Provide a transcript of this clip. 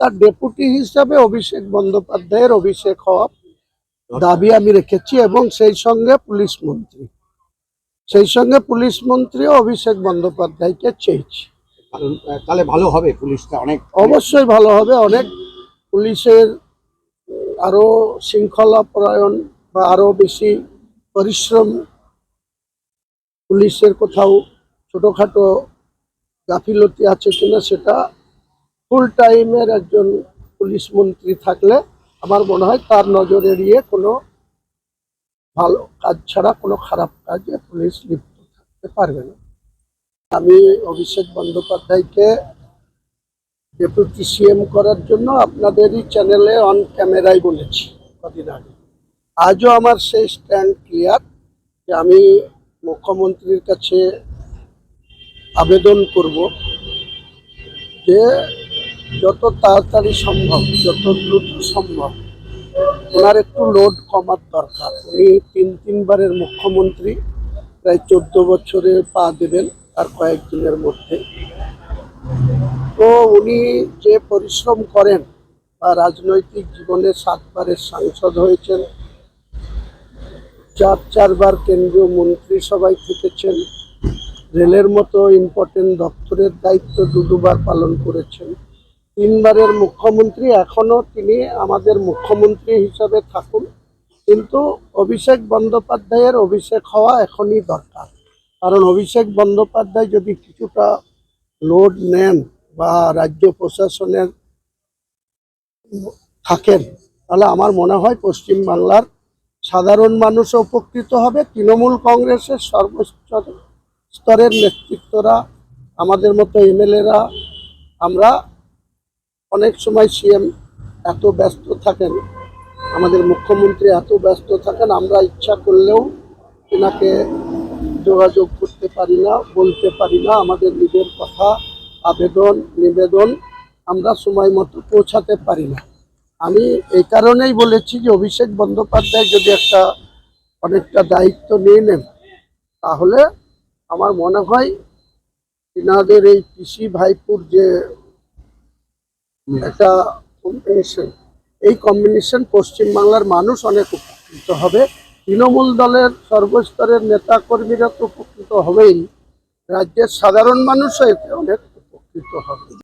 তার ডেপুটি হিসাবে অভিষেক বন্দ্যোপাধ্যায়ের অভিষেক হওয়া দাবি আমি রেখেছি এবং সেই সঙ্গে পুলিশ মন্ত্রীও অভিষেক বন্দ্যোপাধ্যায়কে চেয়েছি। তাহলে ভালো হবে, পুলিশটা অনেক অবশ্যই ভালো হবে। অনেক পুলিশের আরো শৃঙ্খলা পরায়ণ বা আরো বেশি পরিশ্রম, পুলিশের কোথাও ছোটখাটো গাফিলতি আছে কিনা সেটা ফুল টাইমের একজন পুলিশ মন্ত্রী থাকলে আমার মনে হয় তার নজর এড়িয়ে কোনো ভালো কাজ ছাড়া কোনো খারাপ কাজে পুলিশ লিপ্ত থাকতে পারবে না। আমি অভিষেক বন্দ্যোপাধ্যায়কে ডেপুটি সিএম করার জন্য আপনাদেরই চ্যানেলে অন ক্যামেরায় বলেছি কদিন আগে। আজও আমার সেই স্ট্যান্ড ক্লিয়ার যে আমি মুখ্যমন্ত্রীর কাছে আবেদন করব যে যত তাড়াতাড়ি সম্ভব, যত দ্রুত সম্ভব ওনার একটু লোড কমার দরকার। উনি তিনবারের মুখ্যমন্ত্রী, প্রায় 14 বছরে পা দেবেন আর কয়েকদিনের মধ্যে। তো উনি যে পরিশ্রম করেন বা রাজনৈতিক জীবনে 7 বারের সাংসদ হয়েছেন, 4বার কেন্দ্রীয় মন্ত্রিসভায় থেকেছেন, রেলের মতো ইম্পর্টেন্ট দপ্তরের দায়িত্ব 2বার পালন করেছেন, 3বারের মুখ্যমন্ত্রী। এখনো তিনি আমাদের মুখ্যমন্ত্রী হিসাবে থাকুন, কিন্তু অভিষেক বন্দ্যোপাধ্যায়ের অভিষেক হওয়া এখনই দরকার। কারণ অভিষেক বন্দ্যোপাধ্যায় যদি কিছুটা লোড নেন বা রাজ্য প্রশাসনের থাকেন, তাহলে আমার মনে হয় পশ্চিমবাংলার সাধারণ মানুষ উপকৃত হবে। তৃণমূল কংগ্রেসের সর্বস্তরের নেতৃত্বরা, আমাদের মতো এমএলএরা, আমরা অনেক সময় সিএম এত ব্যস্ত থাকেন, আমাদের মুখ্যমন্ত্রী এত ব্যস্ত থাকেন, আমরা ইচ্ছা করলেও এনাকে যোগাযোগ করতে পারি না, বলতে পারি না। আমাদের নিজের কথা, আবেদন, নিবেদন আমরা সময় মতো পৌঁছাতে পারি না। আমি এই কারণেই বলেছি যে অভিষেক বন্দ্যোপাধ্যায় যদি অনেকটা দায়িত্ব নিয়ে নেন, তাহলে আমার মনে হয় এনাদের এই পিসি ভাইপুর যে একটা কম্বিনেশন, এই কম্বিনেশন পশ্চিমবাংলার মানুষ অনেক উপকৃত হবে। তৃণমূল দলের সর্বস্তরের নেতা কর্মীরা তো উপকৃত হবেই, রাজ্যের সাধারণ মানুষও এতে অনেক উপকৃত হবে।